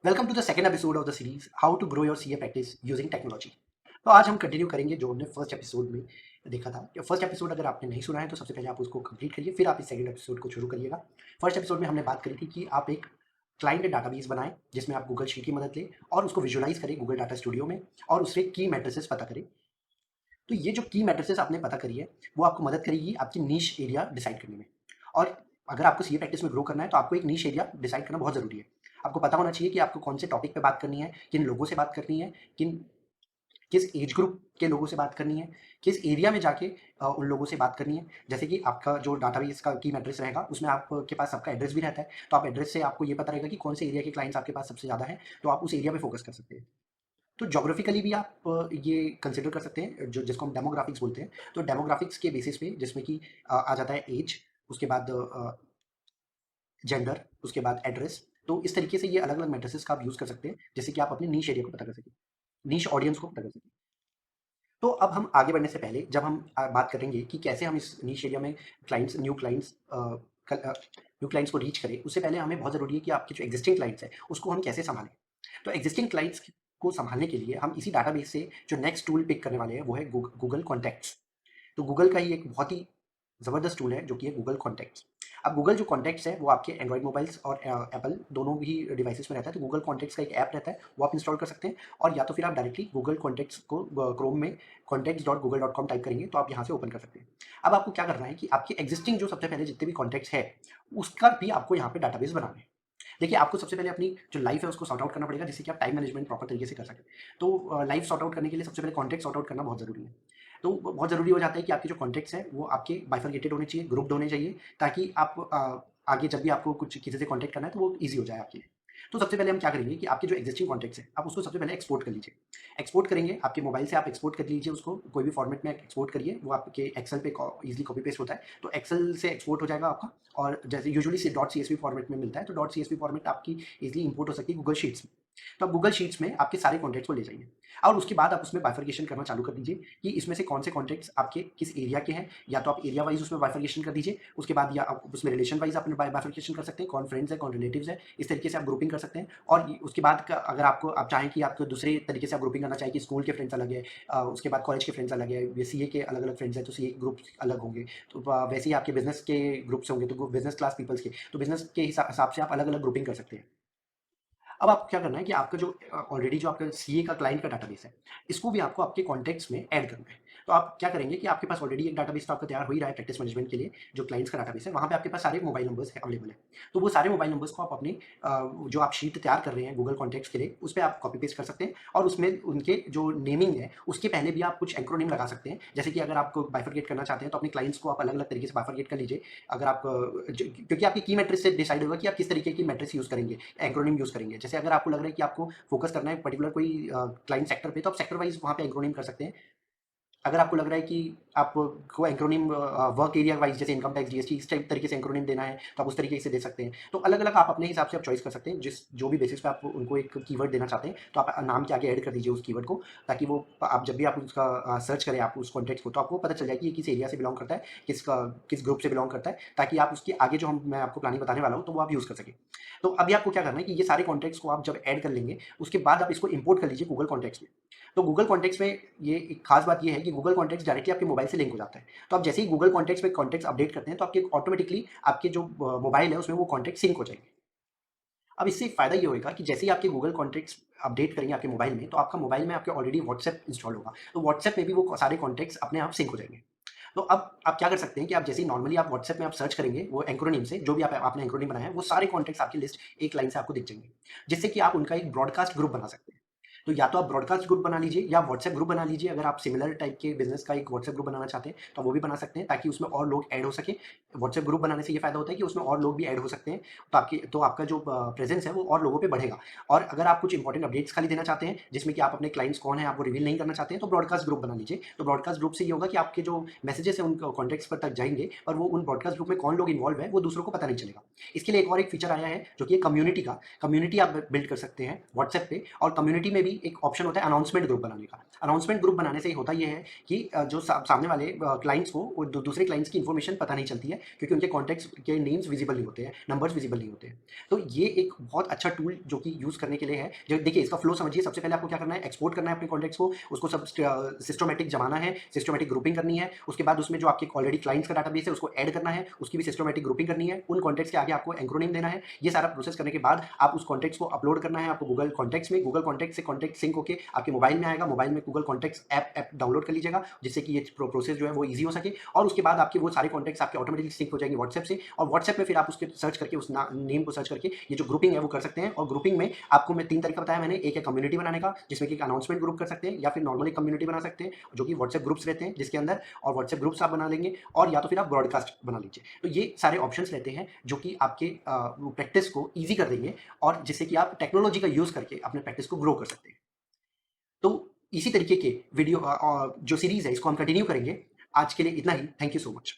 Welcome to the second episode of the series how to grow your CA practice using technology. तो आज हम continue करेंगे जो हमने फर्स्ट एपिसोड में देखा था। फर्स्ट एपिसोड अगर आपने नहीं सुना है तो सबसे पहले आप उसको कंप्लीट करिए, फिर आप इस सेकंड एपिसोड को शुरू करिएगा। फर्स्ट एपिसोड में हमने बात करी थी कि आप एक क्लाइंट डाटाबेस बनाएं जिसमें आप गूगल शीट की मदद लें और उसको विजुअलाइज करें गूगल डाटा स्टूडियो में और उससे की मैट्रिसेस पता करें। तो ये जो की मैट्रिसेस आपने पता करी है वो आपको मदद करेगी आपकी नीश एरिया डिसाइड करने में। और अगर आपको सीए प्रैक्टिस में ग्रो करना है तो आपको एक नीश एरिया डिसाइड करना बहुत ज़रूरी है। आपको पता होना चाहिए कि आपको कौन से टॉपिक पे बात करनी है, किन लोगों से बात करनी है, किस एज ग्रुप के लोगों से बात करनी है, किस एरिया में जाके उन लोगों से बात करनी है। जैसे कि आपका जो डाटाबेस का की मैट्रिक्स रहेगा उसमें आपके पास सबका एड्रेस भी रहता है, तो आप एड्रेस से आपको ये पता रहेगा कि कौन से एरिया के क्लाइंट्स आपके पास सबसे ज़्यादा हैं, तो आप उस एरिया पे फोकस कर सकते हैं। तो ज्योग्राफिकली भी आप ये कंसिडर कर सकते हैं जो जिसको हम डेमोग्राफिक्स बोलते हैं। तो डेमोग्राफिक्स के बेसिस पे जिसमें कि आ जाता है एज, उसके बाद जेंडर, उसके बाद एड्रेस। तो इस तरीके से ये अलग अलग मैट्रिसेस का आप यूज़ कर सकते हैं जिससे कि आप अपने नीश एरिया को पता कर सकें, नीश ऑडियंस को पता कर सकें। तो अब हम आगे बढ़ने से पहले जब हम बात करेंगे कि कैसे हम इस नीश एरिया में न्यू क्लाइंट्स को रीच करें, उससे पहले हमें बहुत ज़रूरी है कि आपके जो एग्जिस्टिंग क्लाइंट्स हैं उसको हम कैसे संभालें। तो एग्जिस्टिंग क्लाइंट्स को संभालने के लिए हम इसी डाटाबेस से जो नेक्स्ट टूल पिक करने वाले हैं वो है गूगल कॉन्टैक्ट्स। तो गूगल का ही एक बहुत ही ज़बरदस्त टूल है जो कि है गूगल कॉन्टैक्ट्स। अब गूगल जो कॉन्टैक्ट्स है वो आपके एंड्रॉइड मोबाइल्स और एप्पल दोनों भी डिवाइसेस में रहता है। तो गूगल कॉन्टैक्ट्स का एक ऐप रहता है, वो आप इंस्टॉल कर सकते हैं। और या तो फिर आप डायरेक्टली गूगल कॉन्टैक्ट्स को क्रोम में contacts.google.com टाइप करेंगे तो आप यहाँ से ओपन कर सकते हैं। अब आपको क्या करना है कि आपके एग्जिस्टिंग जो सबसे पहले जितने भी कॉन्टैक्ट्स है उसका भी आपको यहाँ पे डाटाबेस बनाना है। देखिए, आपको सबसे पहले अपनी जो लाइफ है उसको सॉर्ट आउट करना पड़ेगा जिससे कि आप टाइम मैनेजमेंट प्रॉपर तरीके से कर सकें। तो लाइफ सॉर्ट आउट करने के लिए सबसे पहले कॉन्टैक्ट सॉर्ट आउट करना बहुत ज़रूरी है। तो बहुत ज़रूरी हो जाता है कि आपके जो कॉन्टैक्ट्स हैं वो आपके बाइफरगेटेड होने चाहिए, ग्रुप्ड होने चाहिए, ताकि आप आगे जब भी आपको कुछ किसी से कॉन्टैक्ट करना है तो वो ईज़ी हो जाए आपके लिए। तो सबसे पहले हम क्या करेंगे कि आपके जो एक्जिस्टिंग कॉन्टैक्ट्स हैं, आप उसको सबसे पहले एक्सपोर्ट कर लीजिए। एक्सपोर्ट करेंगे, आपके मोबाइल से आप एक्सपोर्ट कर लीजिए उसको, कोई भी फॉर्मेट में एक्सपोर्ट करिए, वो आपके एक्सेल पे ईज़िली कॉपी पेस्ट होता है, तो एक्सेल से एक्सपोर्ट हो जाएगा आपका। और जैसे usually C dot CSV format में मिलता है, तो डॉट सीएसवी फॉर्मेट आपकी ईज़िली इंपोर्ट हो सकती है गूगल शीट्स में। तो आप गूगल शीट्स में आपके सारे कॉन्टैक्ट्स को ले जाइए और उसके बाद आप उसमें बाइफरकेशन करना चालू कर दीजिए कि इसमें से कौन से कॉन्टैक्ट्स आपके किस एरिया के हैं। या तो आप एरिया वाइज उसमें बाइफरकेशन कर दीजिए, उसके बाद या आप उसमें रिलेशन वाइज अपने बाइफरकेशन कर सकते हैं, कौन फ्रेंड्स है कौन रिलेटिव्स है, इस तरीके से आप ग्रुपिंग कर सकते हैं। और उसके बाद अगर आपको आप चाहें कि आपको दूसरे तरीके से आप ग्रुपिंग करना चाहिए कि स्कूल के फ्रेंड्स अलग है, उसके बाद कॉलेज के फ्रेंड्स अलग है, सीए के अलग अलग फ्रेंड्स हैं तो सीए ग्रुप अलग होंगे। तो वैसे ही आपके बिजनेस के ग्रुप्स होंगे तो बिजनेस क्लास पीपल्स के, तो बिजनेस के हिसाब से आप अलग अलग ग्रुपिंग कर सकते हैं। अब आपको क्या करना है कि आपका जो ऑलरेडी जो आपका सीए का क्लाइंट का डाटाबेस है, इसको भी आपको आपके कॉन्टैक्ट्स में ऐड करना है। तो आप क्या करेंगे कि आपके पास ऑलरेडी एक डाटाबेस तो आपका तैयार हो ही रहा है प्रैक्टिस मैनेजमेंट के लिए, जो क्लाइंट्स का डाटाबेस है, वहाँ पे आपके पास सारे मोबाइल नंबर्स है अवेलेबल है। तो वो सारे मोबाइल नंबर्स को आप अपने जो आप शीट तैयार कर रहे हैं गूगल कॉन्टैक्ट्स के लिए, उस पे आप कॉपी पेस्ट कर सकते हैं और उसमें उनके जो नेमिंग है, उसके पहले भी आप कुछ एक्रोनिम लगा सकते हैं। जैसे कि अगर आपको बाइफरकेट करना चाहते हैं, तो अपने क्लाइंट्स को आप अलग-अलग तरीके से बाइफरकेट कर लीजिए। अगर आप क्योंकि आपकी की मैट्रिक्स से डिसाइड होगा कि आप किस तरीके की मैट्रिक्स यूज़ करेंगे, एक्रोनिम यूज़ करेंगे। जैसे अगर आपको लग रहा है कि आपको फोकस करना है पर्टिकुलर कोई क्लाइंट सेक्टर पे, तो आप सेक्टर वाइज़ वहाँ पे एक्रोनिम कर सकते हैं। अगर आपको लग रहा है कि आपको एंक्रोनिम वर्क एरिया वाइज जैसे इनकम टैक्स जीएसटी इस टाइप तरीके से एंक्रोनिम देना है तो आप उस तरीके से दे सकते हैं। तो अलग अलग आप अपने हिसाब से आप चॉइस कर सकते हैं, जिस जो भी बेसिस पे आप उनको एक कीवर्ड देना चाहते हैं तो आप नाम के आगे ऐड कर दीजिए उस कीवर्ड को, ताकि वो आप जब भी आप उसका सर्च करें आप उस कॉन्टेक्ट को, तो आपको पता चल जाए कि ये किस एरिया से बिलोंग करता है, किस ग्रुप से बिलोंग करता है, ताकि आप उसके आगे जो हम मैं आपको प्लानिंग बताने वाला हूँ तो वो आप यूज़ कर सकें। तो अभी आपको क्या करना है कि ये सारे कॉन्टेक्ट्स को आप जब ऐड कर लेंगे उसके बाद आप इसको इंपोर्ट कर लीजिए गूगल कॉन्टेक्ट्स में। तो गूगल कॉन्टेक्ट्स में ये एक खास बात ये है कि गूगल कॉन्टेक्ट्स डायरेक्टली आपके मोबाइल से लिंक हो जाता है। तो आप जैसे ही गूगल कॉन्टेक्ट्स में कॉन्टेक्ट्स अपडेट करते हैं तो आपके ऑटोमेटिकली आपके जो मोबाइल है उसमें वो कॉन्टेक्ट सिंक हो जाएंगे। अब इससे फ़ायदा ये होगा कि जैसे ही आपके गूगल कॉन्टेक्ट्स अपडेट करेंगे आपके मोबाइल में, तो आपका मोबाइल में आपके ऑलरेडी व्हाट्सएप इंस्टॉल होगा, तो व्हाट्सएप में भी वो सारे कॉन्टेक्ट्स अपने आप सिंक हो जाएंगे। तो अब आप क्या कर सकते हैं कि आप जैसे ही नॉर्मली आप व्हाट्सएप में आप सर्च करेंगे वो एंक्रोनिम से, जो भी आपने एंक्रोनिम बनाया है वो सारे कॉन्टेक्ट्स आपकी लिस्ट एक लाइन से आपको दिख जाएंगे, जिससे कि आप उनका एक ब्रॉडकास्ट ग्रुप बना सकते हैं। तो या तो आप ब्रॉडकास्ट ग्रुप बना लीजिए या व्हाट्सएप ग्रुप बना लीजिए। अगर आप सिमिलर टाइप के बिजनेस का एक व्हाट्सएप ग्रुप बनाना चाहते हैं तो वो भी बना सकते हैं, ताकि उसमें और लोग ऐड हो सके। व्हाट्सएप ग्रुप बनाने से ये फायदा होता है कि उसमें और लोग भी ऐड हो सकते हैं, तो आपका जो प्रेजेंस है वो और लोगों पे बढ़ेगा। और अगर आप कुछ इंपॉर्टेंट अपडेट्स खाली देना चाहते हैं जिसमें कि आप अपने क्लाइंट्स कौन है आप वो रिवील नहीं करना चाहते हैं, तो ब्रॉडकास्ट ग्रुप बना लीजिए। तो ब्रॉडकास्ट ग्रुप से ये होगा कि आपके जो मैसेजेस है उन कॉन्टेक्ट्स पर तक जाएंगे, और वो उन ब्रॉडकास्ट ग्रुप में कौन लोग इन्वॉल्व है वो दूसरों को पता नहीं चलेगा। इसके लिए एक और एक फीचर आया है जो कि कम्युनिटी का, कम्युनिटी आप बिल्ड कर सकते हैं व्हाट्सएप पे। और कम्युनिटी में भी एक ऑप्शन होता है अनाउंसमेंट ग्रुप बनाने का। अनाउंसमेंट ग्रुप बनाने से होता ये है कि जो सामने वाले क्लाइंट्स को वो दूसरे क्लाइंट्स की इन्फॉर्मेशन पता नहीं चलती है, क्योंकि उनके कॉन्टैक्ट्स के नेम्स विजिबल नहीं होते हैं, नंबर्स विजिबल नहीं होते हैं। तो ये एक बहुत अच्छा टूल जो कि यूज़ करने के लिए है। जो देखिए इसका फ्लो समझिए, सबसे पहले आपको क्या करना है, एक्सपोर्ट करना है अपने कॉन्टैक्ट्स को, उसको सब सिस्टमैटिक जमाना है, सिस्टमैटिक ग्रुपिंग करनी है। उसके बाद उसमें जो आपके ऑलरेडी क्लाइंट्स का डाटाबेस है उसको ऐड करना है, उसकी भी सिस्टमैटिक ग्रुपिंग करनी है। उन कॉन्टैक्ट्स के आगे आपको एंक्रोनिम देना है। ये सारा प्रोसेस करने के बाद आप उस कॉन्टैक्ट्स को अपलोड करना है आपको गूगल कॉन्टैक्ट्स में। गूगल कॉन्टैक्ट से कॉन्टैक्ट सिंक होके आपके मोबाइल में आएगा। मोबाइल में गूगल कॉन्टैक्ट्स ऐप डाउनलोड कर लीजिएगा, जिससे कि ये प्रोसेस जो है वो ईजी हो सके। और उसके बाद आपके वो सारे कॉन्टैक्ट्स आपके ऑटोमेटिकली सिंक हो जाएंगे व्हाट्सएप से, और व्हाट्सएप में फिर आप उसके सर्च करके उस नेम को सर्च करके ये जो ग्रुपिंग है वो कर सकते हैं। और ग्रुपिंग में आपको मैं 3 तरीका बताया मैंने। एक है कम्युनिटी बनाने का, जिसमें कि एक अनाउंसमेंट ग्रुप कर सकते हैं, या फिर नॉर्मली कम्युनिटी बना सकते हैं जो कि व्हाट्सएप ग्रुप्स रहते हैं जिसके अंदर, और व्हाट्सएप ग्रुप्स आप बना लेंगे, और या तो फिर आप ब्रॉडकास्ट बना लीजिए। तो ये सारे ऑप्शंस रहते हैं जो कि आपके प्रैक्टिस को ईजी कर देंगे, और जिससे कि आप टेक्नोलॉजी का यूज़ करके अपने प्रैक्टिस को ग्रो कर सकते हैं। तो इसी तरीके के वीडियो जो सीरीज़ है इसको हम कंटिन्यू करेंगे। आज के लिए इतना ही। Thank you so much.